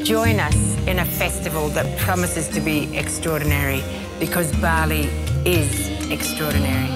Join us in a festival that promises to be extraordinary, because Bali is extraordinary.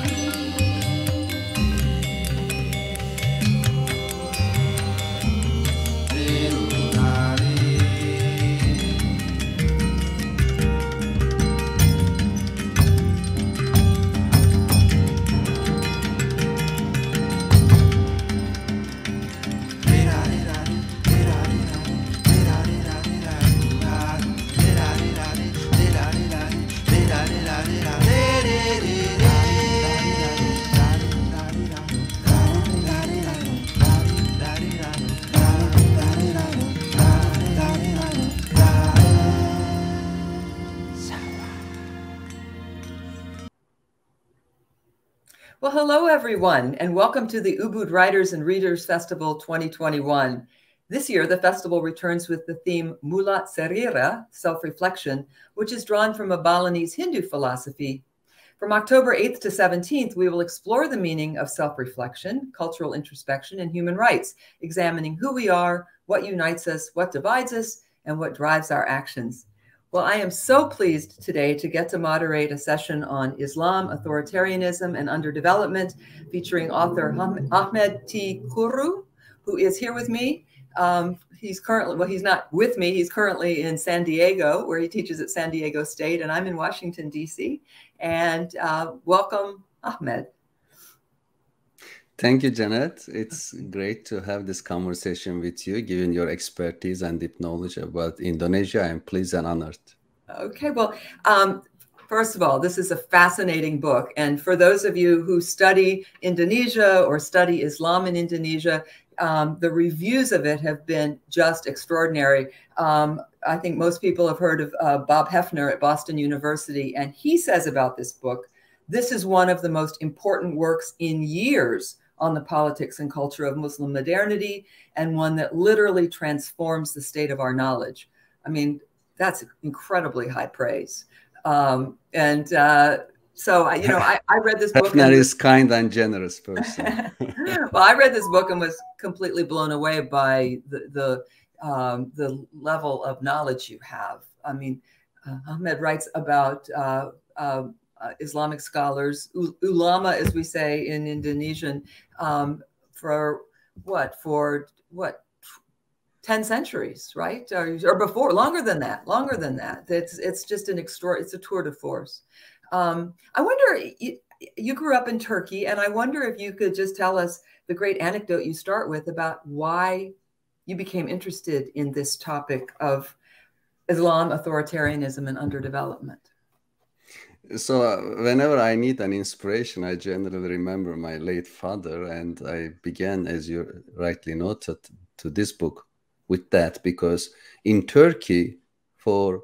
Well, hello, everyone, and welcome to the Ubud Writers and Readers Festival 2021. This year, the festival returns with the theme Mula Serira, self-reflection, which is drawn from a Balinese Hindu philosophy. From October 8th to 17th, we will explore the meaning of self-reflection, cultural introspection, and human rights, examining who we are, what unites us, what divides us, and what drives our actions. Well, I am so pleased today to get to moderate a session on Islam, authoritarianism, and underdevelopment, featuring author Ahmed T. Kuru, who is here with me. He's currently, well, he's not with me. He's currently in San Diego, where he teaches at San Diego State, and I'm in Washington, D.C. And welcome, Ahmed. Thank you, Janet. It's great to have this conversation with you, given your expertise and deep knowledge about Indonesia. I'm pleased and honored. Okay, well, first of all, this is a fascinating book. And for those of you who study Indonesia or study Islam in Indonesia, the reviews of it have been just extraordinary. I think most people have heard of Bob Hefner at Boston University, and he says about this book, this is one of the most important works in years on the politics and culture of Muslim modernity, and one that literally transforms the state of our knowledge. I mean, that's incredibly high praise. So, I read this book. Hefner is kind and generous person. Well, I read this book and was completely blown away by the level of knowledge you have. I mean, Ahmed writes about Islamic scholars, ulama, as we say in Indonesian, for 10 centuries, right? Or before, longer than that. It's just it's a tour de force. I wonder, you grew up in Turkey, and I wonder if you could just tell us the great anecdote you start with about why you became interested in this topic of Islam, authoritarianism, and underdevelopment. So whenever I need an inspiration, I generally remember my late father, and I began, as you rightly noted, to this book with that, because in Turkey, for a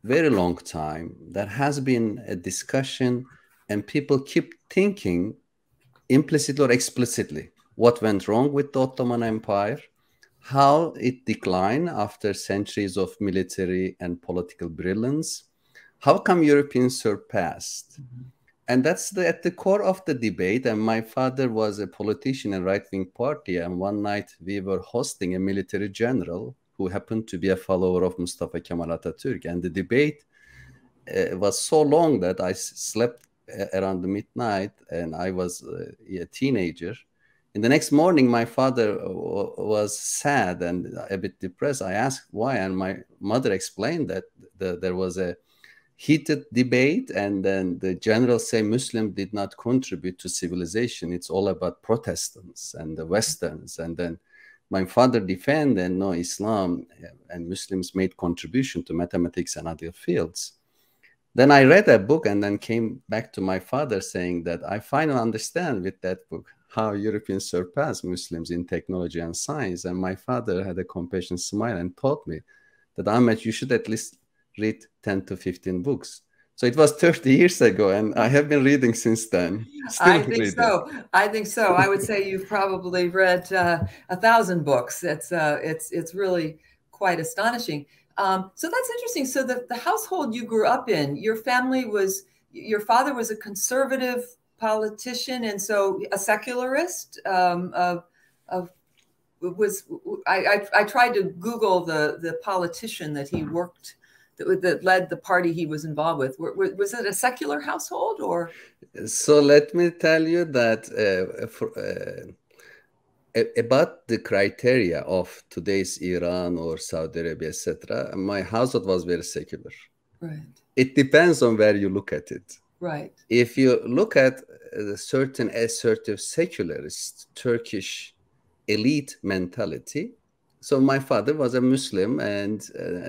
very long time, there has been a discussion, and people keep thinking implicitly or explicitly what went wrong with the Ottoman Empire, how it declined after centuries of military and political brilliance. How come Europeans surpassed? Mm-hmm. And that's at the core of the debate. And my father was a politician in right-wing party. And one night we were hosting a military general who happened to be a follower of Mustafa Kemal Atatürk. And the debate was so long that I slept around the midnight, and I was a teenager. And the next morning, my father was sad and a bit depressed. I asked why, and my mother explained that there was a heated debate, and then the general say Muslim did not contribute to civilization. It's all about Protestants and the Westerns. And then my father defended, no, Islam and Muslims made contribution to mathematics and other fields. Then I read that book and then came back to my father saying that I finally understand with that book how Europeans surpass Muslims in technology and science. And my father had a compassionate smile and taught me that, Ahmed, you should at least read 10 to 15 books. So it was 30 years ago, and I have been reading since then. I think so. I would say you've probably read 1,000 books. It's really quite astonishing. So that's interesting. So the household you grew up in, your father was a conservative politician, and so a secularist. I tried to Google the politician that he worked, that led the party he was involved with. Was it a secular household or? So let me tell you that about the criteria of today's Iran or Saudi Arabia, etc. My household was very secular. Right. It depends on where you look at it. Right. If you look at a certain assertive secularist Turkish elite mentality, so my father was a Muslim, and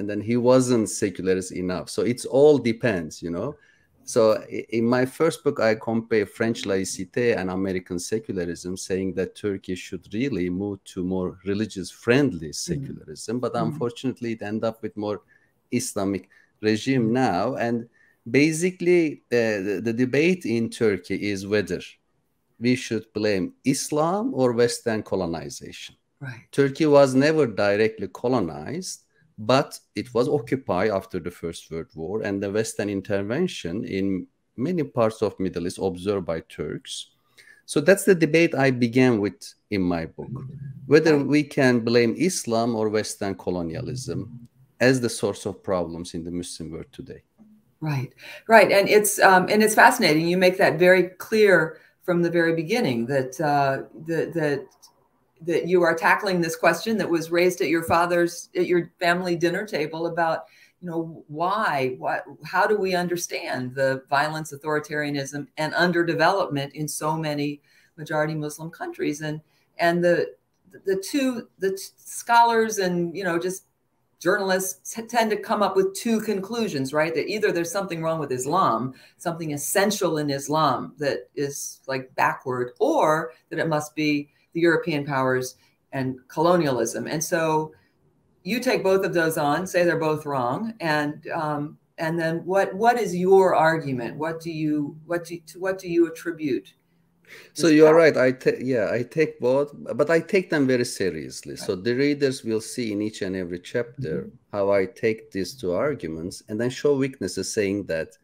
then he wasn't secularist enough. So it's all depends, you know. So in my first book, I compare French laïcité and American secularism, saying that Turkey should really move to more religious-friendly secularism. But unfortunately, it ended up with more Islamic regime now. And basically, the debate in Turkey is whether we should blame Islam or Western colonization. Right. Turkey was never directly colonized, but it was occupied after the First World War, and the Western intervention in many parts of Middle East observed by Turks. So that's the debate I began with in my book, whether we can blame Islam or Western colonialism as the source of problems in the Muslim world today. Right, right, and it's fascinating. You make that very clear from the very beginning that that you are tackling this question that was raised at your family dinner table about, you know, how do we understand the violence, authoritarianism, and underdevelopment in so many majority Muslim countries, and the scholars and, you know, just journalists tend to come up with two conclusions, right? That either there's something wrong with Islam, something essential in Islam that is like backward, or that it must be the European powers and colonialism. And so you take both of those on, say they're both wrong, and then what is your argument? What do you attribute? So you're right. I take both, but I take them very seriously. Right. So the readers will see in each and every chapter how I take these two arguments and then show weaknesses, saying that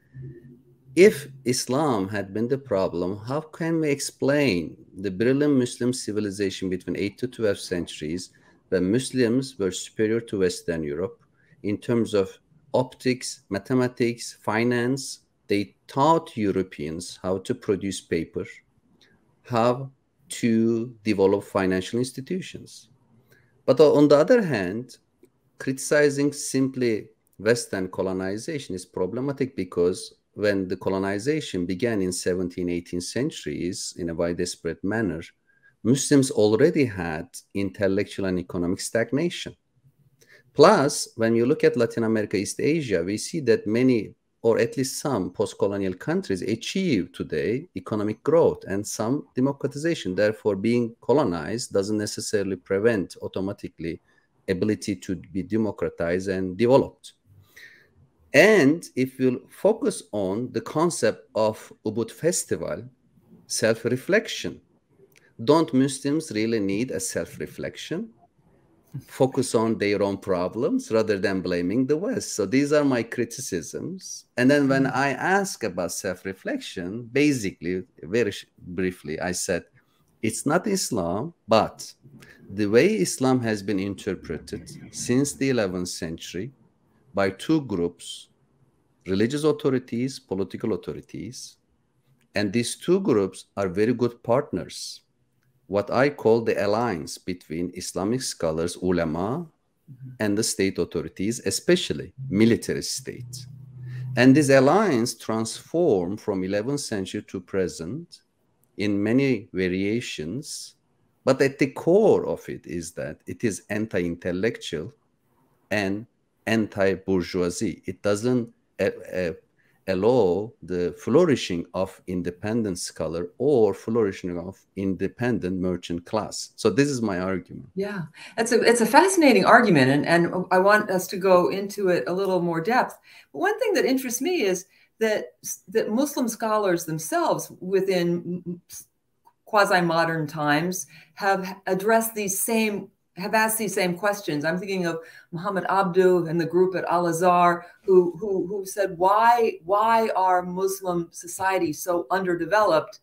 if Islam had been the problem, how can we explain the brilliant Muslim civilization between 8th to 12th centuries, when Muslims were superior to Western Europe in terms of optics, mathematics, finance? They taught Europeans how to produce paper, how to develop financial institutions. But on the other hand, criticizing simply Western colonization is problematic, because when the colonization began in 17th, 18th centuries in a widespread manner, Muslims already had intellectual and economic stagnation. Plus, when you look at Latin America, East Asia, we see that many, or at least some, post-colonial countries achieve today economic growth and some democratization. Therefore, being colonized doesn't necessarily prevent automatically ability to be democratized and developed. And if you focus on the concept of Ubud Festival, self-reflection, don't Muslims really need a self-reflection? Focus on their own problems rather than blaming the West. So these are my criticisms. And then when I ask about self-reflection, basically, very briefly, I said, it's not Islam, but the way Islam has been interpreted since the 11th century by two groups, religious authorities, political authorities, and these two groups are very good partners. What I call the alliance between Islamic scholars, ulama, and the state authorities, especially military state. And this alliance transformed from 11th century to present in many variations, but at the core of it is that it is anti-intellectual and anti-bourgeoisie. It doesn't allow the flourishing of independent scholar or flourishing of independent merchant class. So this is my argument. Yeah, it's a fascinating argument, and I want us to go into it a little more depth. But one thing that interests me is that Muslim scholars themselves within quasi-modern times have asked these same questions. I'm thinking of Muhammad Abduh and the group at Al-Azhar who said, why are Muslim societies so underdeveloped?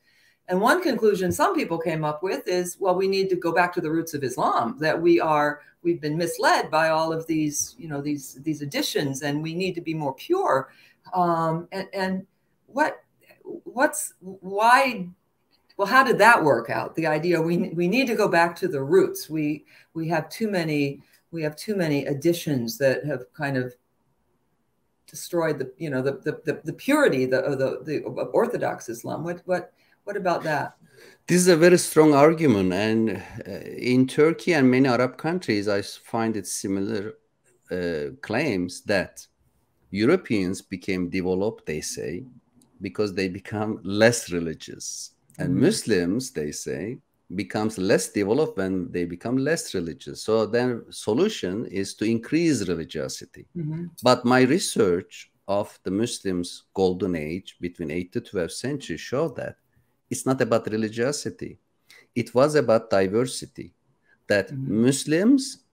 And one conclusion some people came up with is, well, we need to go back to the roots of Islam, that we've been misled by all of these, you know, these additions, and we need to be more pure. And why? Well, how did that work out? The idea we need to go back to the roots. We have too many additions that have kind of destroyed the, you know, the purity of the Orthodox Islam. What about that? This is a very strong argument, and in Turkey and many Arab countries, I find it similar claims that Europeans became developed, they say, because they become less religious. And Muslims, they say, becomes less developed when they become less religious. So their solution is to increase religiosity. But my research of the Muslims' golden age between 8th to 12th century showed that it's not about religiosity. It was about diversity. That Muslims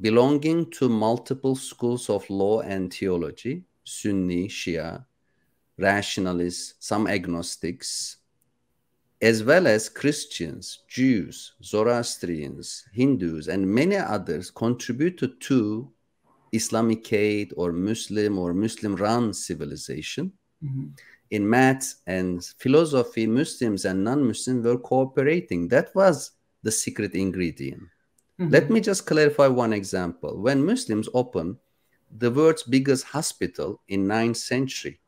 belonging to multiple schools of law and theology, Sunni, Shia, rationalists, some agnostics, as well as Christians, Jews, Zoroastrians, Hindus, and many others contributed to Islamicate or Muslim-run civilization. In math and philosophy, Muslims and non-Muslims were cooperating. That was the secret ingredient. Let me just clarify one example. When Muslims opened the world's biggest hospital in 9th century,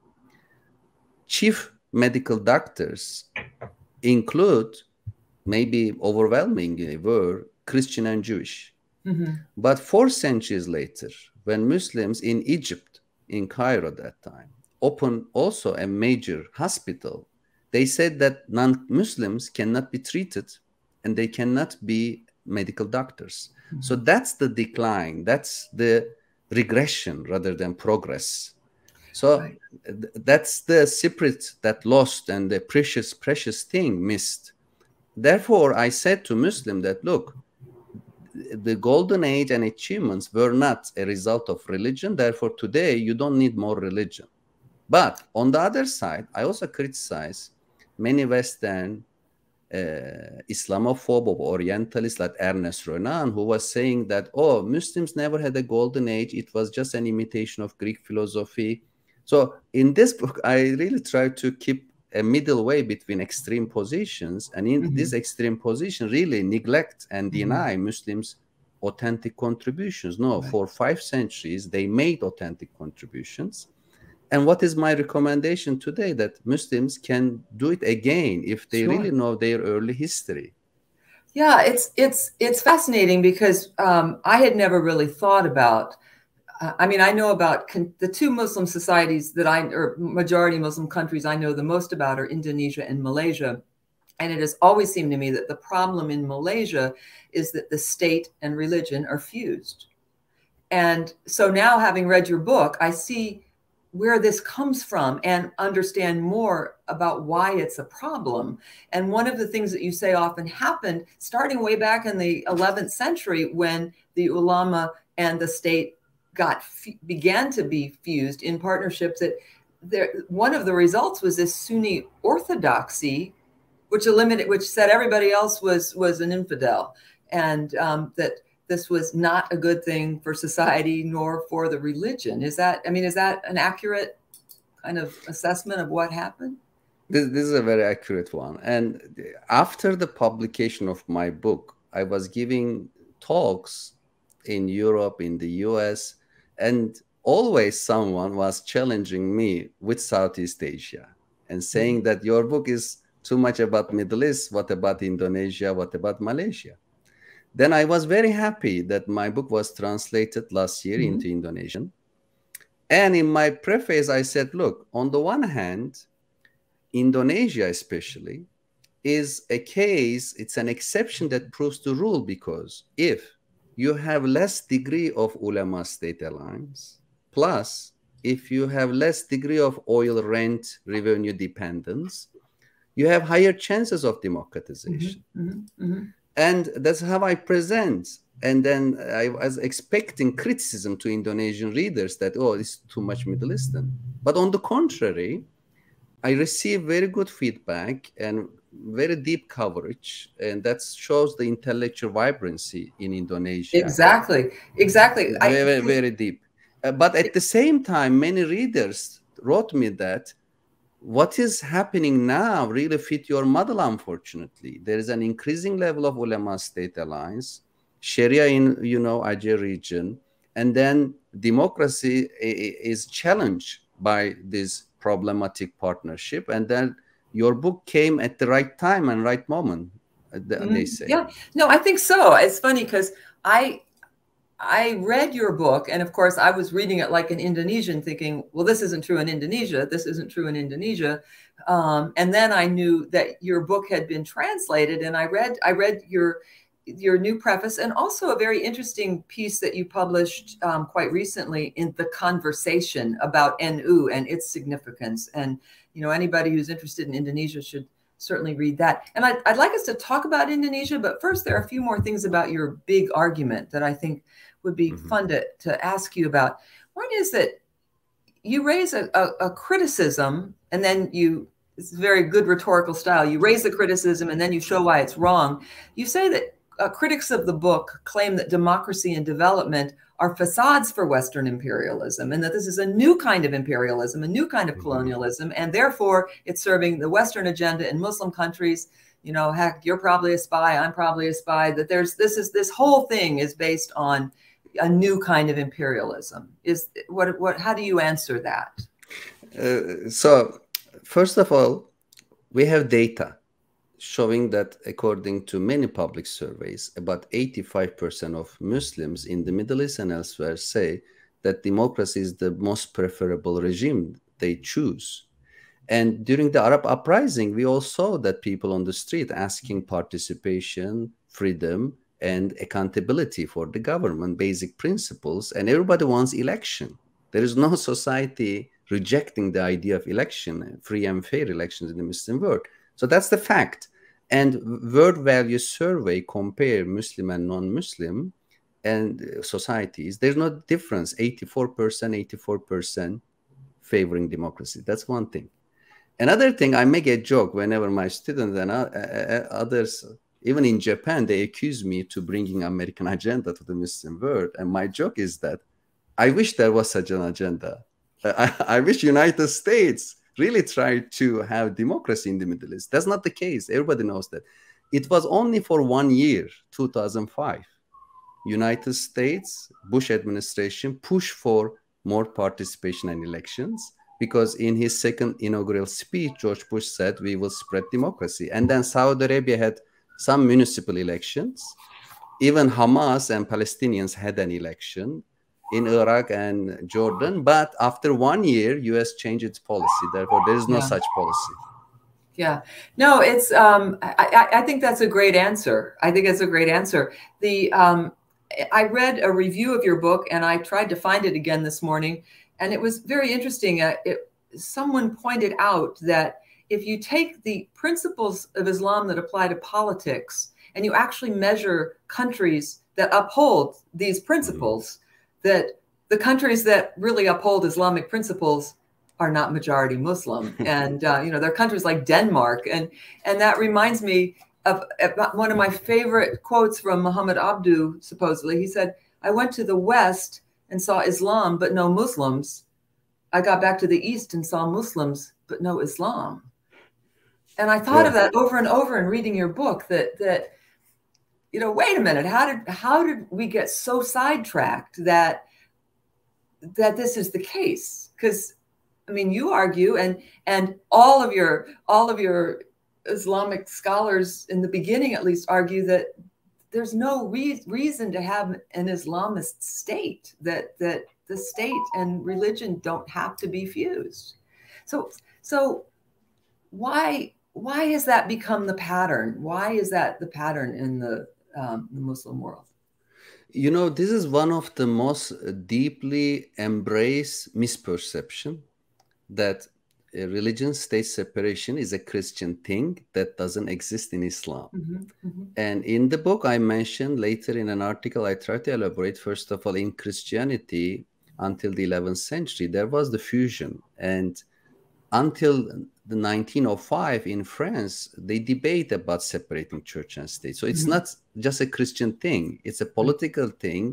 chief medical doctors include, maybe overwhelmingly, were Christian and Jewish. But 4 centuries later, when Muslims in Egypt, in Cairo that time, opened also a major hospital, they said that non-Muslims cannot be treated and they cannot be medical doctors. So that's the decline, that's the regression rather than progress. So that's the secret that lost and the precious thing missed. Therefore, I said to Muslim that, look, the golden age and achievements were not a result of religion. Therefore, today you don't need more religion. But on the other side, I also criticize many Western Islamophobe or Orientalists like Ernest Renan, who was saying that, oh, Muslims never had a golden age. It was just an imitation of Greek philosophy. So in this book, I really try to keep a middle way between extreme positions. And in this extreme position, really neglect and deny Muslims' authentic contributions. No, for 5 centuries, they made authentic contributions. And what is my recommendation today? That Muslims can do it again if they really know their early history. Yeah, it's fascinating because I had never really thought about. I mean, I know about the 2 Muslim societies that or majority Muslim countries I know the most about are Indonesia and Malaysia. And it has always seemed to me that the problem in Malaysia is that the state and religion are fused. And so now, having read your book, I see where this comes from and understand more about why it's a problem. And one of the things that you say often happened starting way back in the 11th century when the ulama and the state began to be fused in partnerships, that one of the results was this Sunni orthodoxy, which said everybody else was an infidel, and that this was not a good thing for society nor for the religion. Is that an accurate kind of assessment of what happened? This is a very accurate one. And after the publication of my book, I was giving talks in Europe, in the US, and always someone was challenging me with Southeast Asia and saying that your book is too much about Middle East. What about Indonesia? What about Malaysia? Then I was very happy that my book was translated last year into Indonesian. And in my preface, I said, look, on the one hand, Indonesia especially is a case, it's an exception that proves the rule, because if you have less degree of ulama-state alliance, plus if you have less degree of oil rent revenue dependence, you have higher chances of democratization. And that's how I present. And then I was expecting criticism to Indonesian readers that, oh, it's too much Middle Eastern. But on the contrary, I received very good feedback, and very deep coverage, and that shows the intellectual vibrancy in Indonesia. Exactly. Very, very deep. But at the same time, many readers wrote me that what is happening now really fit your model, unfortunately. There is an increasing level of ulema-state alliance, Sharia in, Aceh region, and then democracy is challenged by this problematic partnership. And then your book came at the right time and right moment, they say. Yeah, no, I think so. It's funny because I read your book, and of course I was reading it like an Indonesian, thinking, well, this isn't true in Indonesia. This isn't true in Indonesia. And then I knew that your book had been translated, and I read your new preface, and also a very interesting piece that you published quite recently in The Conversation about NU and its significance. And anybody who's interested in Indonesia should certainly read that. And I'd like us to talk about Indonesia, but first there are a few more things about your big argument that I think would be fun to ask you about. One is that you raise a criticism, and then it's a very good rhetorical style. You raise the criticism and then you show why it's wrong. You say that critics of the book claim that democracy and development are facades for Western imperialism, and that this is a new kind of imperialism, a new kind of colonialism, and therefore it's serving the Western agenda in Muslim countries. Heck, you're probably a spy, I'm probably a spy, that this whole thing is based on a new kind of imperialism. How do you answer that? So first of all, we have data showing that according to many public surveys, about 85% of Muslims in the Middle East and elsewhere say that democracy is the most preferable regime they choose. And during the Arab uprising, we all saw that people on the street asking participation, freedom, and accountability for the government, basic principles, and everybody wants election. There is no society rejecting the idea of election, free and fair elections in the Muslim world. So that's the fact. And World Value Survey compare Muslim and non-Muslim and societies. There's no difference, 84% favoring democracy. That's one thing. Another thing, I make a joke whenever my students and others, even in Japan, they accuse me to bringing American agenda to the Muslim world. And my joke is that I wish there was such an agenda. I wish United States really tried to have democracy in the Middle East. That's not the case. Everybody knows that. It was only for 1 year, 2005. United States, Bush administration pushed for more participation in elections, because in his second inaugural speech, George Bush said, we will spread democracy. And then Saudi Arabia had some municipal elections. Even Hamas and Palestinians had an election in Iraq and Jordan. But after 1 year, US changed its policy. Therefore, there is no such policy. Yeah, no, it's, I think that's a great answer. I think it's a great answer. I read a review of your book, and I tried to find it again this morning, and it was very interesting. Someone pointed out that if you take the principles of Islam that apply to politics, and you actually measure countries that uphold these principles, that the countries that really uphold Islamic principles are not majority Muslim. And, there are countries like Denmark. And that reminds me of one of my favorite quotes from Muhammad Abdu, supposedly. He said, I went to the West and saw Islam, but no Muslims. I got back to the East and saw Muslims, but no Islam. And I thought of that over and over in reading your book, that wait a minute, how did we get so sidetracked that this is the case? Because I mean, you argue, and all of your Islamic scholars in the beginning, at least, argue that there's no reason to have an Islamist state, that the state and religion don't have to be fused. So why has that become the pattern? Why is that the pattern in the Muslim world? This is one of the most deeply embraced misperception, that religion-state separation is a Christian thing that doesn't exist in Islam. And in the book I mentioned, later in an article, I try to elaborate, first of all, in Christianity until the 11th century, there was the fusion. And until the 1905 in France, they debate about separating church and state. So it's not just a Christian thing. It's a political thing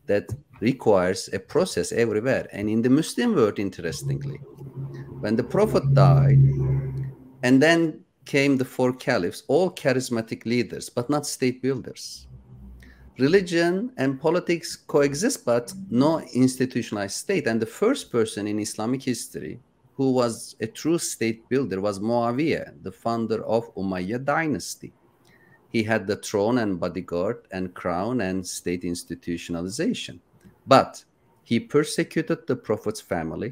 that requires a process everywhere. And in the Muslim world, interestingly, when the Prophet died, and then came the 4 caliphs, all charismatic leaders, but not state builders. Religion and politics coexist, but no institutionalized state. And the first person in Islamic history who was a true state builder was Muawiyah, the founder of Umayyad dynasty. He had the throne and bodyguard and crown and state institutionalization. But he persecuted the Prophet's family.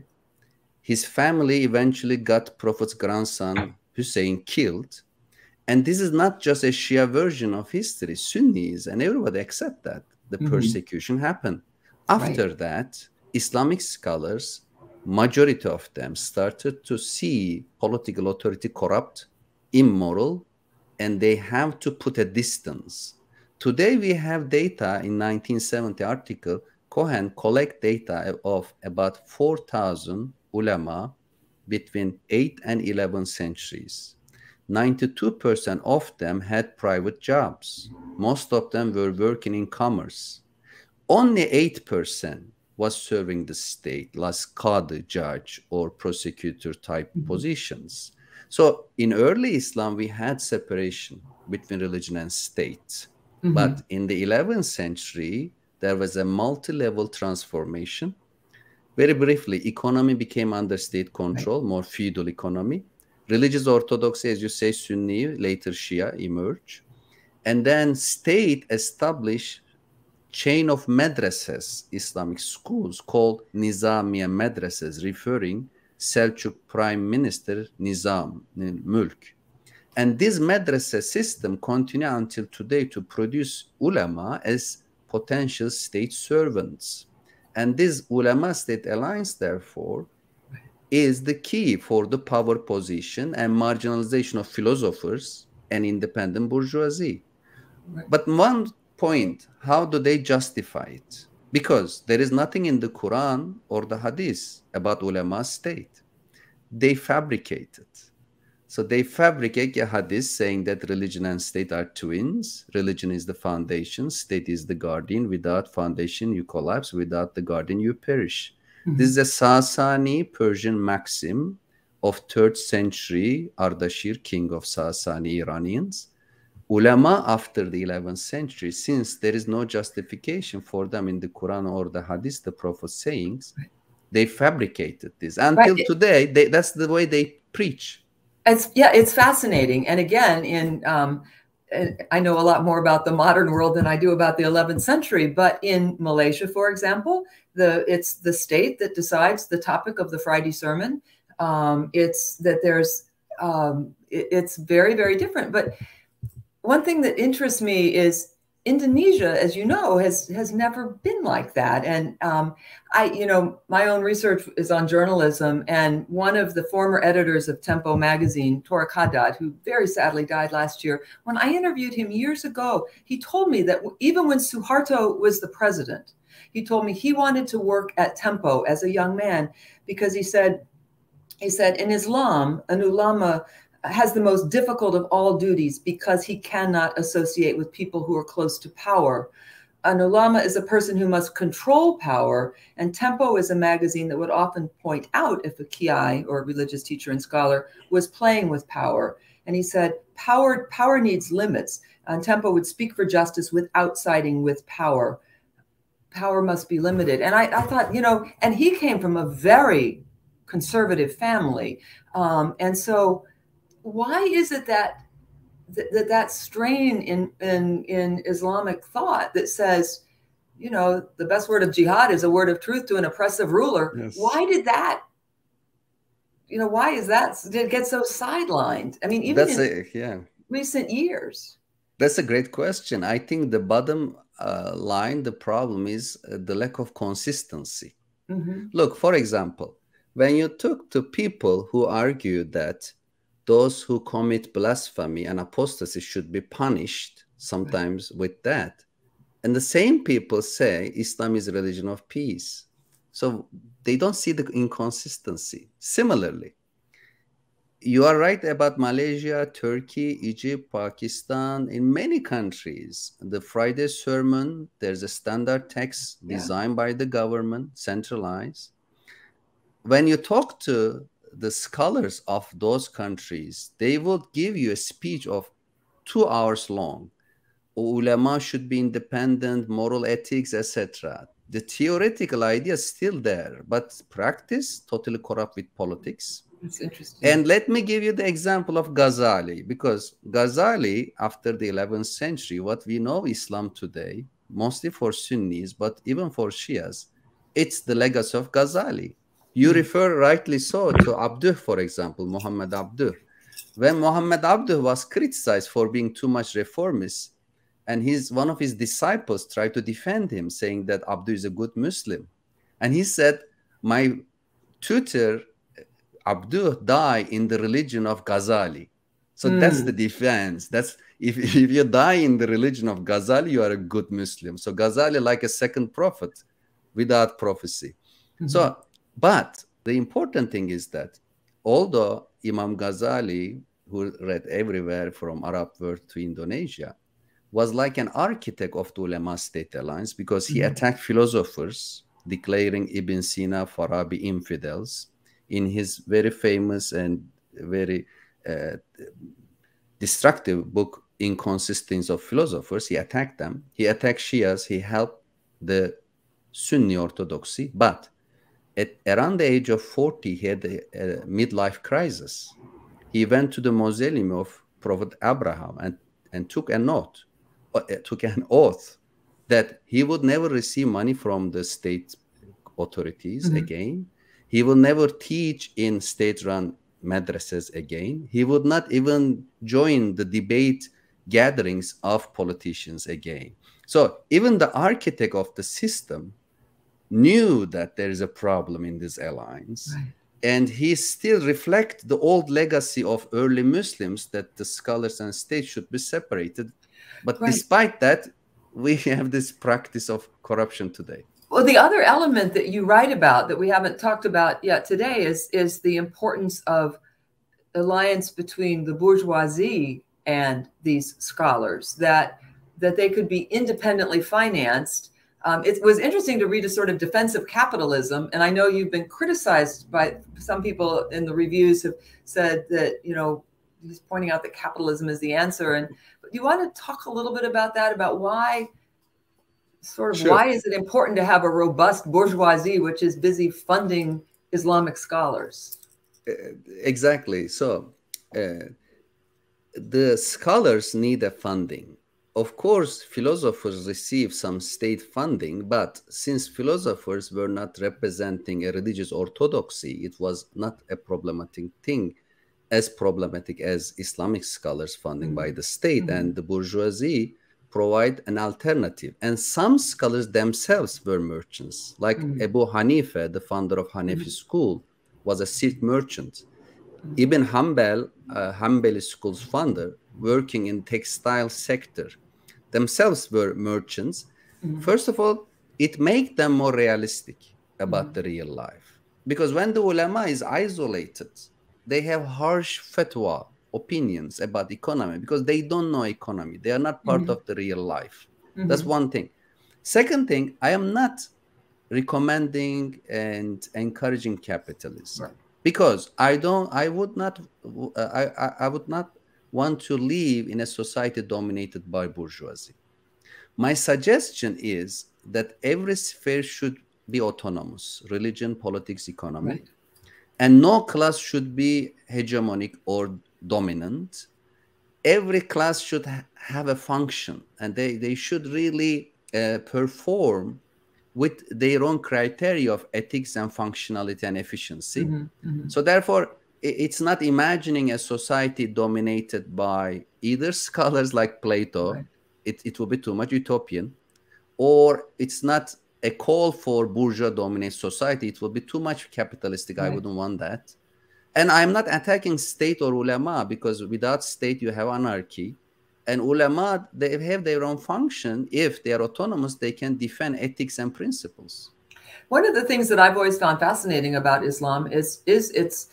His family eventually got Prophet's grandson Hussein killed. And this is not just a Shia version of history. Sunnis and everybody accept that the persecution happened. After that, Islamic scholars, majority of them, started to see political authority corrupt, immoral, and they have to put a distance. Today we have data in 1970 article, Cohen collect data of about 4,000 ulama between 8th and 11th centuries. 92% of them had private jobs. Most of them were working in commerce. Only 8% was serving the state, like qadi, judge, or prosecutor type positions. So in early Islam, we had separation between religion and state. But in the 11th century, there was a multi-level transformation. Very briefly, economy became under state control, more feudal economy. Religious orthodoxy, as you say, Sunni, later Shia emerge. And then state established chain of madrasas, Islamic schools called Nizamiya madrasas, referring Seljuk Prime Minister Nizam, Mulk. And this madrasa system continued until today to produce ulama as potential state servants. And this ulama-state alliance, therefore, is the key for the power position and marginalization of philosophers and independent bourgeoisie. But one point, how do they justify it? Because there is nothing in the Quran or the Hadith about ulama state. They fabricate it. So they fabricate a hadith saying that religion and state are twins. Religion is the foundation, state is the guardian. Without foundation, you collapse. Without the guardian, you perish. This is a Sasani Persian maxim of 3rd century Ardashir, king of Sasani Iranians. Ulama after the 11th century, since there is no justification for them in the Quran or the Hadith, the Prophet's sayings, they fabricated this. Until today, that's the way they preach. It's fascinating. And again, I know a lot more about the modern world than I do about the 11th century, but in Malaysia, for example, it's the state that decides the topic of the Friday sermon. It's very, very different. But one thing that interests me is Indonesia, as you know, has never been like that. And my own research is on journalism, and one of the former editors of Tempo magazine, Torik Haddad, who very sadly died last year, when I interviewed him years ago, he told me that even when Suharto was the president, he told me he wanted to work at Tempo as a young man because he said in Islam, an ulama has the most difficult of all duties because he cannot associate with people who are close to power. An ulama is a person who must control power, and Tempo is a magazine that would often point out if a kiai or a religious teacher and scholar was playing with power. And he said, power needs limits, and Tempo would speak for justice without siding with power. Power must be limited. And I thought, and he came from a very conservative family. And so why is it that strain in Islamic thought that says, the best word of jihad is a word of truth to an oppressive ruler? Yes. Why did that? Why is that? Did it get so sidelined? I mean, even in recent years. That's a great question. I think the bottom line, the problem is the lack of consistency. Look, for example, when you talk to people who argue that those who commit blasphemy and apostasy should be punished, sometimes with that. And the same people say Islam is a religion of peace. So they don't see the inconsistency. Similarly, you are right about Malaysia, Turkey, Egypt, Pakistan. In many countries, the Friday sermon, there's a standard text designed by the government, centralized. When you talk to the scholars of those countries, they would give you a speech of 2 hours long. Ulama should be independent, moral ethics, etc. The theoretical idea is still there, but practice totally corrupt with politics. That's interesting. And let me give you the example of Ghazali, because Ghazali, after the 11th century, what we know Islam today, mostly for Sunnis, but even for Shias, it's the legacy of Ghazali. You refer rightly so to Abduh, for example, Muhammad Abduh. When Muhammad Abduh was criticized for being too much reformist, and one of his disciples tried to defend him, saying that Abduh is a good Muslim. And he said, my tutor, Abduh, died in the religion of Ghazali. So that's the defense. That's if you die in the religion of Ghazali, you are a good Muslim. So Ghazali like a second prophet without prophecy. So, but the important thing is that although Imam Ghazali, who read everywhere from Arab world to Indonesia, was like an architect of the ulama state alliance, because he attacked philosophers, declaring Ibn Sina, Farabi infidels. In his very famous and very destructive book, Inconsistency of Philosophers, he attacked them. He attacked Shias. He helped the Sunni orthodoxy. But at around the age of 40, he had a midlife crisis. He went to the mausoleum of Prophet Abraham and took an oath that he would never receive money from the state authorities again. He will never teach in state-run madrasas again. He would not even join the debate gatherings of politicians again. So even the architect of the system knew that there is a problem in this alliance. Right. And he still reflects the old legacy of early Muslims that the scholars and state should be separated. But despite that, we have this practice of corruption today. Well, the other element that you write about that we haven't talked about yet today is the importance of alliance between the bourgeoisie and these scholars, that they could be independently financed. It was interesting to read a sort of defense of capitalism. And I know you've been criticized by some people in the reviews have said that, he's pointing out that capitalism is the answer. But do you want to talk a little bit about that, about why why is it important to have a robust bourgeoisie which is busy funding Islamic scholars? Exactly. So the scholars need a funding. Of course, philosophers receive some state funding, but since philosophers were not representing a religious orthodoxy, it was not a problematic thing, as problematic as Islamic scholars funding by the state, and the bourgeoisie provide an alternative. And some scholars themselves were merchants, like Abu Hanifa, the founder of Hanafi school, was a silk merchant. Ibn Hanbal, Hanbali school's founder, working in textile sector, themselves were merchants. First of all, it makes them more realistic about the real life. Because when the ulama is isolated, they have harsh fatwa opinions about economy because they don't know economy. They are not part of the real life. That's one thing. Second thing, I am not recommending and encouraging capitalism because I would not want to live in a society dominated by bourgeoisie. My suggestion is that every sphere should be autonomous: religion, politics, economy, and no class should be hegemonic or dominant. Every class should have a function, and they should really perform with their own criteria of ethics and functionality and efficiency. So therefore, it's not imagining a society dominated by either scholars like Plato, it will be too much utopian, or it's not a call for bourgeois dominated society, it will be too much capitalistic. I wouldn't want that. And I'm not attacking state or ulama, because without state you have anarchy. And ulama, they have their own function. If they are autonomous, they can defend ethics and principles. One of the things that I've always found fascinating about Islam is its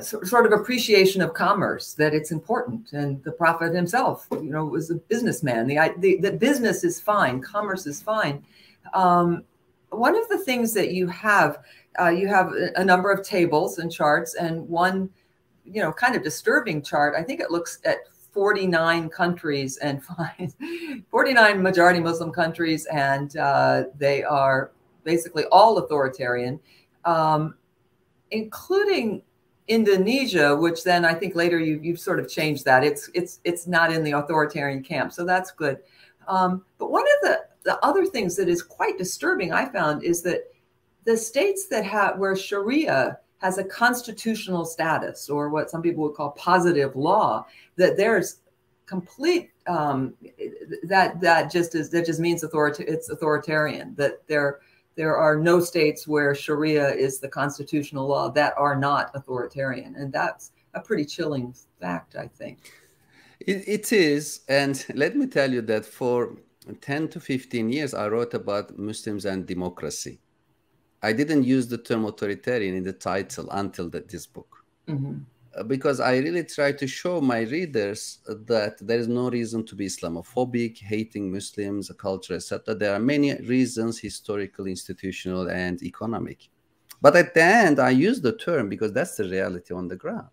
sort of appreciation of commerce, that it's important. And the Prophet himself, you know, was a businessman. The business is fine, commerce is fine. One of the things that you have a number of tables and charts, and one, you know, kind of disturbing chart. I think it looks at 49 countries and 49 majority Muslim countries, and they are basically all authoritarian, including Indonesia, which then I think later you've sort of changed that. It's not in the authoritarian camp, so that's good. But one of the other things that is quite disturbing, I found, is that the states that where Sharia has a constitutional status, or what some people would call positive law, that there's complete that just means it's authoritarian. That there are no states where Sharia is the constitutional law that are not authoritarian, and that's a pretty chilling fact, I think. It is, and let me tell you that for 10 to 15 years, I wrote about Muslims and democracy. I didn't use the term authoritarian in the title until this book, because I really try to show my readers that there is no reason to be Islamophobic, hating Muslims, culture, etc. There are many reasons, historical, institutional, and economic. But at the end, I use the term because that's the reality on the ground.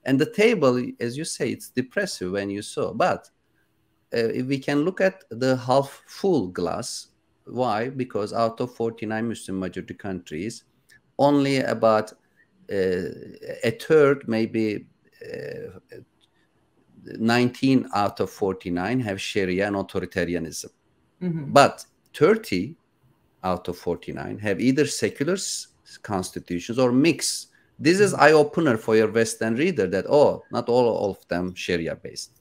And the table, as you say, it's depressive when you saw. But if we can look at the half full glass, why? Because out of 49 Muslim majority countries, only about a third, maybe 19 out of 49 have Sharia and authoritarianism. But 30 out of 49 have either secular constitutions or mix. This is eye-opener for your Western reader that, oh, not all of them Sharia-based.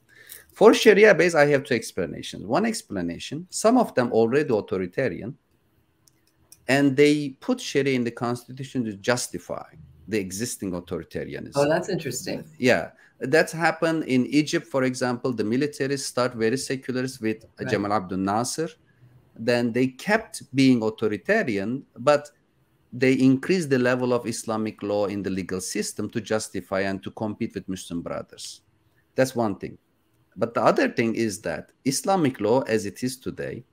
For Sharia-based, I have two explanations. One explanation, some of them already authoritarian, and they put Sharia in the constitution to justify the existing authoritarianism. Oh, that's interesting. Yeah, that's happened in Egypt, for example. The militaries start very secularist with Jamal Abdel Nasser. Then they kept being authoritarian, but they increased the level of Islamic law in the legal system to justify and to compete with Muslim brothers. That's one thing. But the other thing is that Islamic law, as it is today,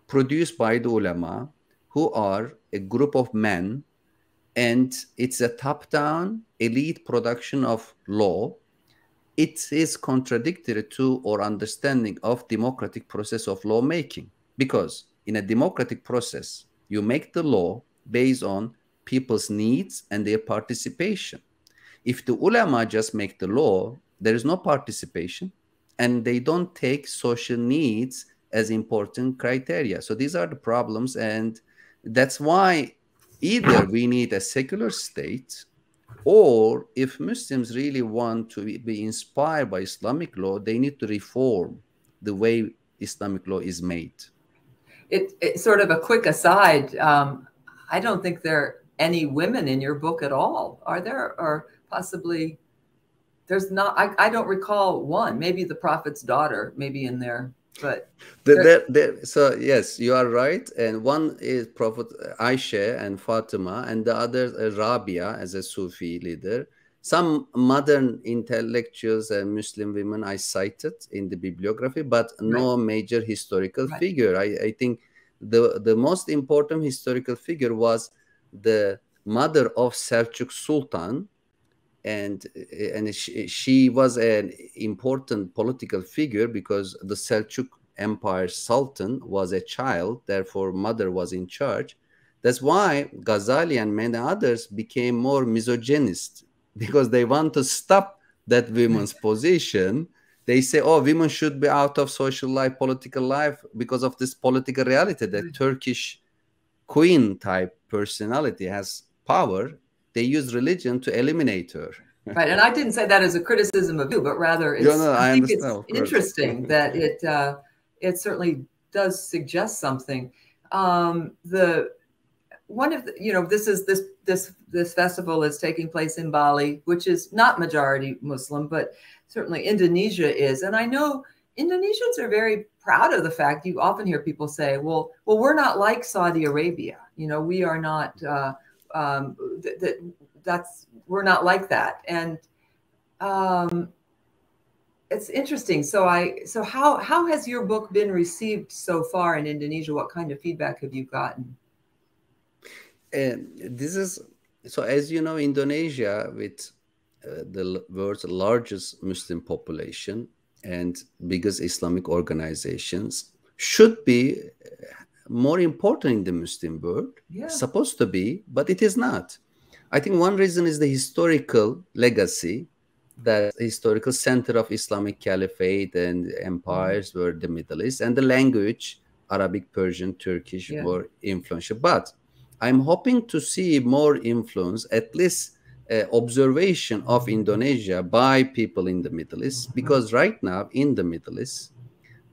produced by the ulama, who are a group of men, and it's a top-down elite production of law. It is contradictory to our understanding of democratic process of lawmaking, because in a democratic process, you make the law based on people's needs and their participation. If the ulama just make the law, there is no participation, and they don't take social needs as important criteria. So these are the problems, and that's why either we need a secular state, or if Muslims really want to be inspired by Islamic law, they need to reform the way Islamic law is made. It's sort of a quick aside. I don't think there are any women in your book at all. Are there? Or possibly there's not. I don't recall one. Maybe the Prophet's daughter, maybe in there. But so yes, you are right. And one is Prophet Aisha and Fatima, and the other Rabia as a Sufi leader. Some modern intellectuals and Muslim women I cited in the bibliography, but no major historical figure. I think the most important historical figure was the mother of Selçuk Sultan, and she was an important political figure because the Selçuk Empire Sultan was a child, therefore mother was in charge. That's why Ghazali and many others became more misogynist, because they want to stop that women's position. They say, oh, women should be out of social life, political life, because of this political reality that Turkish queen type personality has power. They use religion to eliminate her. Right. And I didn't say that as a criticism of you, but rather I think it's interesting that it certainly does suggest something. This festival is taking place in Bali, which is not majority Muslim, but certainly Indonesia is. And I know Indonesians are very proud of the fact. You often hear people say, well, we're not like Saudi Arabia. You know, we are not, we're not like that. And it's interesting. So how has your book been received so far in Indonesia? What kind of feedback have you gotten? This is so, as you know, Indonesia, with the world's largest Muslim population and biggest Islamic organizations, should be more important in the Muslim world. Yeah. Supposed to be, but it is not. I think one reason is the historical legacy, that historical center of Islamic caliphate and empires were the Middle East, and the language, Arabic, Persian, Turkish, were influential. But I'm hoping to see more influence, at least observation of Indonesia by people in the Middle East, because right now in the Middle East,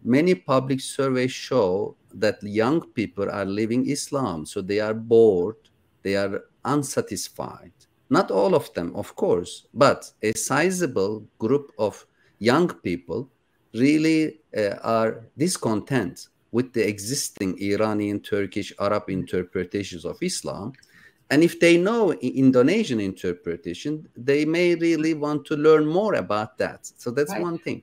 many public surveys show that young people are leaving Islam. So they are bored, they are unsatisfied. Not all of them, of course, but a sizable group of young people really are discontent with the existing Iranian, Turkish, Arab interpretations of Islam. And if they know Indonesian interpretation, they may really want to learn more about that. So that's one thing.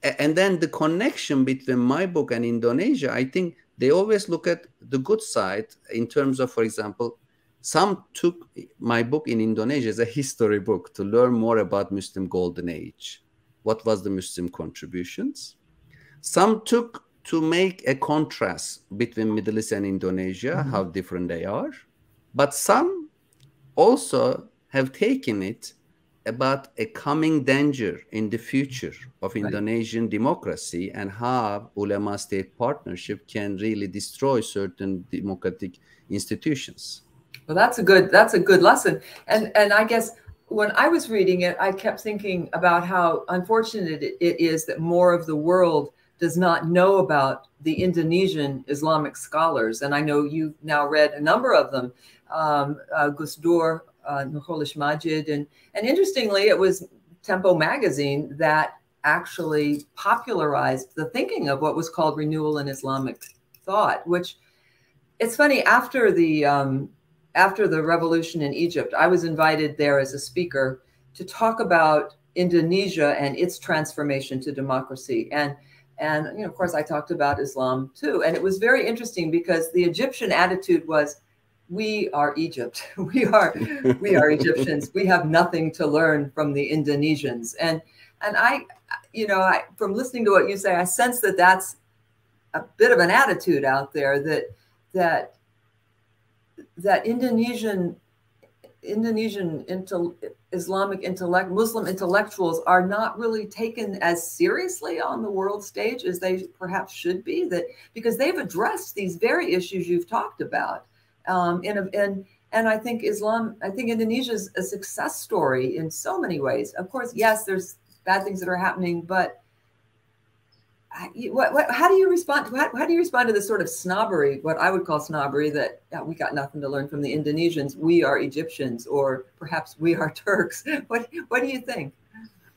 And then the connection between my book and Indonesia, I think they always look at the good side in terms of, for example, some took my book in Indonesia as a history book to learn more about Muslim Golden Age. What was the Muslim contributions? Some took to make a contrast between Middle East and Indonesia, how different they are. But some also have taken it about a coming danger in the future of Indonesian democracy and how ulama-state partnership can really destroy certain democratic institutions. Well, that's a good lesson. And I guess when I was reading it, I kept thinking about how unfortunate it is that more of the world does not know about the Indonesian Islamic scholars. And I know you've now read a number of them, Gus Dur, Nurcholish Madjid, and interestingly, it was Tempo magazine that actually popularized the thinking of what was called renewal in Islamic thought. Which, it's funny, after the revolution in Egypt, I was invited there as a speaker to talk about Indonesia and its transformation to democracy. And you know, of course, I talked about Islam too. And it was very interesting because the Egyptian attitude was, we are Egypt. We are Egyptians. We have nothing to learn from the Indonesians. And I, you know, from listening to what you say, I sense that that's a bit of an attitude out there that Muslim intellectuals are not really taken as seriously on the world stage as they perhaps should be, because they've addressed these very issues you've talked about. And I think Indonesia is a success story in so many ways. Of course, yes, there's bad things that are happening, but how do you respond? How do you respond to this sort of snobbery, what I would call snobbery, that we got nothing to learn from the Indonesians, we are Egyptians, or perhaps we are Turks? What do you think?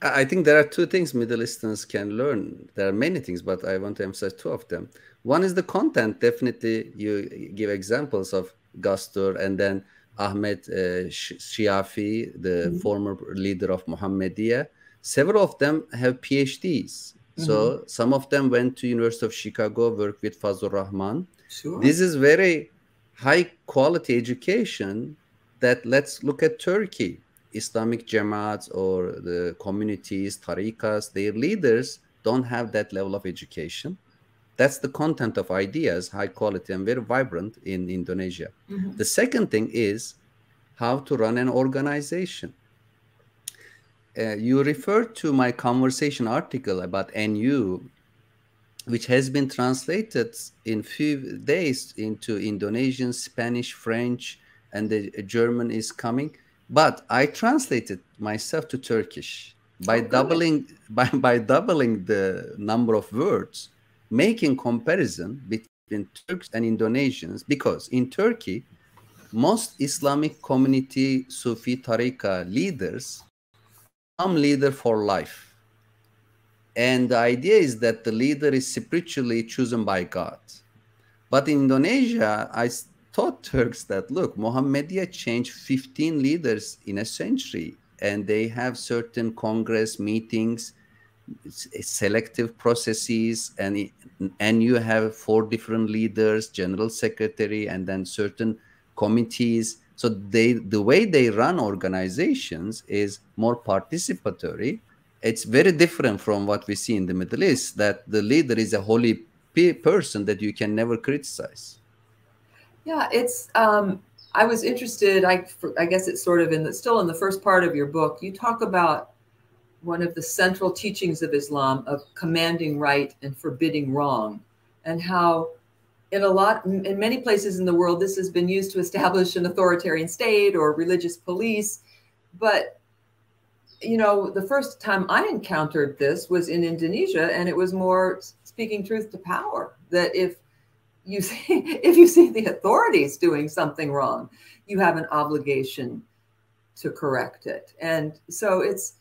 I think there are two things Middle Easterns can learn. There are many things, but I want to emphasize two of them. One is the content. Definitely, you give examples of Gus Dur and then Ahmed Shiafi, the former leader of Muhammadiyah. Several of them have PhDs. So some of them went to University of Chicago, worked with Fazlur Rahman. Sure. This is very high quality education. That let's look at Turkey, Islamic Jamaats or the communities, tariqas, their leaders don't have that level of education. That's the content of ideas, high quality and very vibrant in Indonesia. The second thing is how to run an organization. You referred to my conversation article about NU, which has been translated in few days into Indonesian, Spanish, French, and the German is coming. But I translated myself to Turkish by doubling the number of words, making comparison between Turks and Indonesians, because in Turkey, most Islamic community Sufi Tariqa leaders leader for life. And the idea is that the leader is spiritually chosen by God. But in Indonesia, I taught Turks that, look, Muhammadiyah changed 15 leaders in a century. and they have certain Congress meetings, selective processes, and you have 4 different leaders, general secretary, and then certain committees. So the way they run organizations is more participatory. It's very different from what we see in the Middle East, that the leader is a holy person that you can never criticize. Yeah, it's I was interested, I guess it's sort of still in the first part of your book, you talk about one of the central teachings of Islam of commanding right and forbidding wrong, and how in many places in the world, this has been used to establish an authoritarian state or religious police. But, you know, the first time I encountered this was in Indonesia, and it was more speaking truth to power, that if you see the authorities doing something wrong, you have an obligation to correct it. And so it's,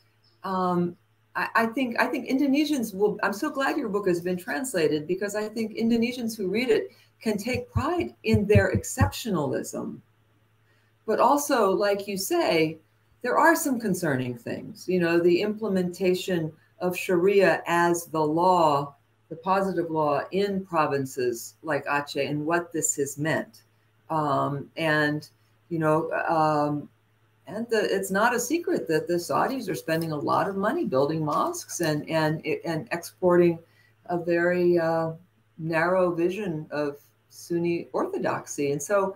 I think Indonesians will, I'm so glad your book has been translated, because I think Indonesians who read it can take pride in their exceptionalism. But also, like you say, there are some concerning things, you know, the implementation of Sharia as the law, the positive law in provinces like Aceh, and what this has meant. And, you know, it's not a secret that the Saudis are spending a lot of money building mosques and exporting a very narrow vision of Sunni orthodoxy. And so,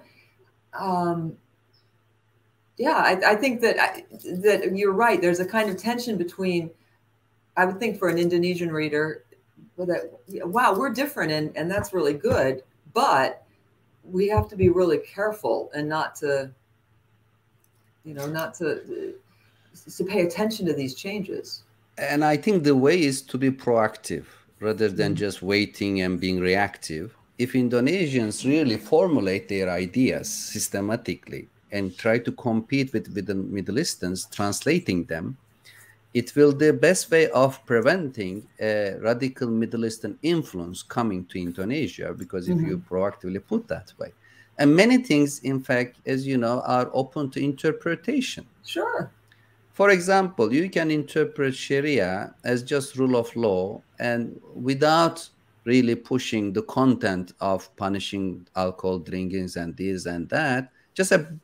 yeah, I think that you're right. There's a kind of tension between, I would think for an Indonesian reader, that, wow, we're different, and that's really good, but we have to be really careful and not to pay attention to these changes. And I think the way is to be proactive rather than just waiting and being reactive. If Indonesians really formulate their ideas systematically and try to compete with the Middle Easterns, translating them, it will the best way of preventing a radical Middle Eastern influence coming to Indonesia, because if you proactively put that way. And many things, in fact, as you know, are open to interpretation. Sure. For example, you can interpret Sharia as just rule of law, and without really pushing the content of punishing alcohol drinkings and this and that, just an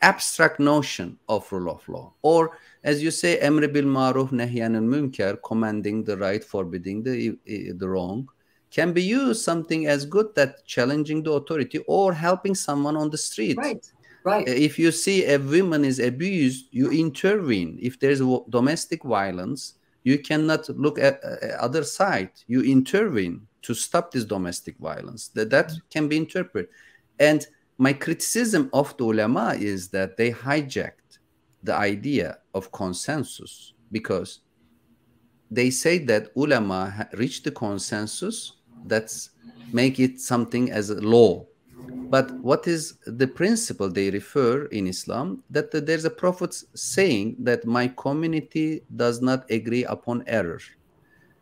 abstract notion of rule of law. Or, as you say, Emr bil Maruf Nahy anil Munkar, commanding the right, forbidding the wrong, can be used something as good that challenging the authority or helping someone on the street. Right, right. If you see a woman is abused, you intervene. If there's domestic violence, you cannot look at other side. You intervene to stop this domestic violence. That can be interpreted. And my criticism of the ulama is that they hijacked the idea of consensus, because they say that ulama reached the consensus that's make it something as a law. But what is the principle they refer in Islam? That there's a prophet saying that my community does not agree upon error.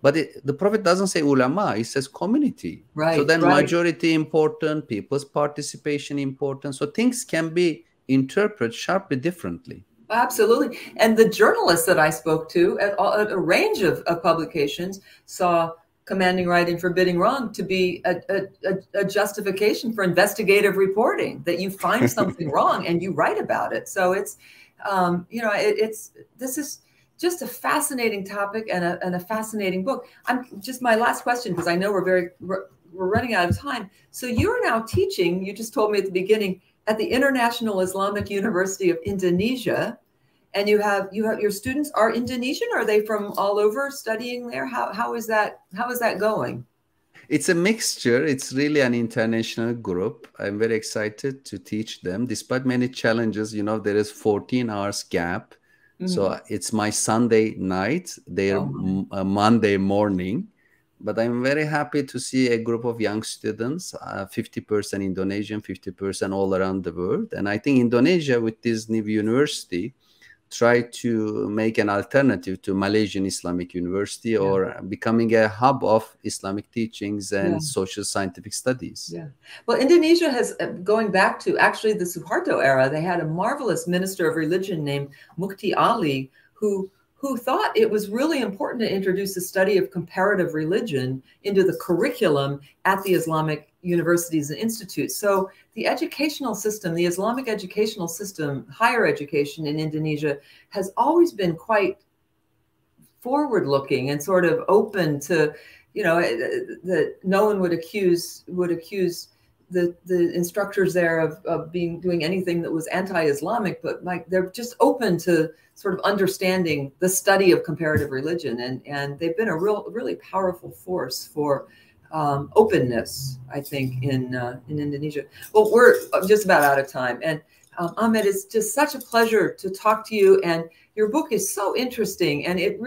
But the prophet doesn't say ulama, he says community. Right. So then right. majority important, people's participation important. So things can be interpreted sharply differently. Absolutely. And the journalists that I spoke to at a range of publications saw commanding right and forbidding wrong to be a justification for investigative reporting, that you find something wrong and you write about it. So it's, you know, this is just a fascinating topic and a fascinating book. Just my last question, because I know we're running out of time. So you're now teaching, you just told me at the beginning, at the International Islamic University of Indonesia, and you have your students are Indonesian? Are they from all over studying there? How is that going? It's a mixture. It's really an international group. I'm very excited to teach them, despite many challenges. You know, there is 14 hours gap. So it's my Sunday night, their Monday morning. But I'm very happy to see a group of young students, 50% Indonesian, 50% all around the world. And I think Indonesia, with this new university, try to make an alternative to Malaysian Islamic University or becoming a hub of Islamic teachings and social scientific studies. Yeah. Well, Indonesia has, going back to actually the Suharto era, they had a marvelous minister of religion named Mukti Ali who thought it was really important to introduce the study of comparative religion into the curriculum at the Islamic universities and institutes. So the educational system, the Islamic educational system, higher education in Indonesia has always been quite forward-looking and sort of open to, you know, that no one would accuse the instructors there of doing anything that was anti-Islamic, but like they're just open to sort of understanding the study of comparative religion, and they've been a really powerful force for openness, I think, in Indonesia. Well, we're just about out of time, and Ahmed, it's just such a pleasure to talk to you, and your book is so interesting, and it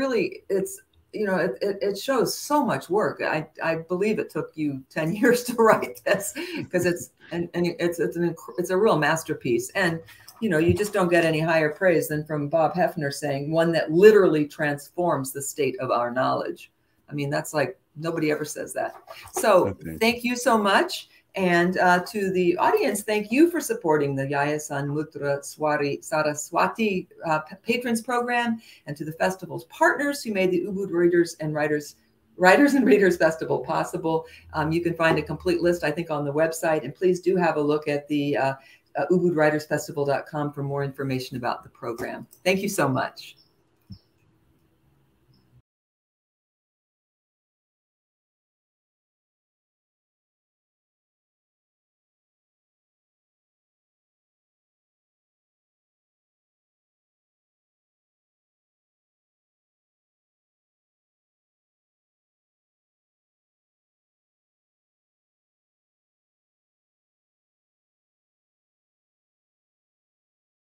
shows so much work. I believe it took you 10 years to write this, because it's a real masterpiece. And you know, you just don't get any higher praise than from Bob Hefner saying one that literally transforms the state of our knowledge. I mean, that's like, nobody ever says that. So thank you so much. And to the audience, thank you for supporting the Yayasan Mudra Saraswati Patrons Program, and to the festival's partners who made the Ubud Writers and Readers Festival possible. You can find a complete list, I think, on the website. And please do have a look at the ubudwritersfestival.com for more information about the program. Thank you so much.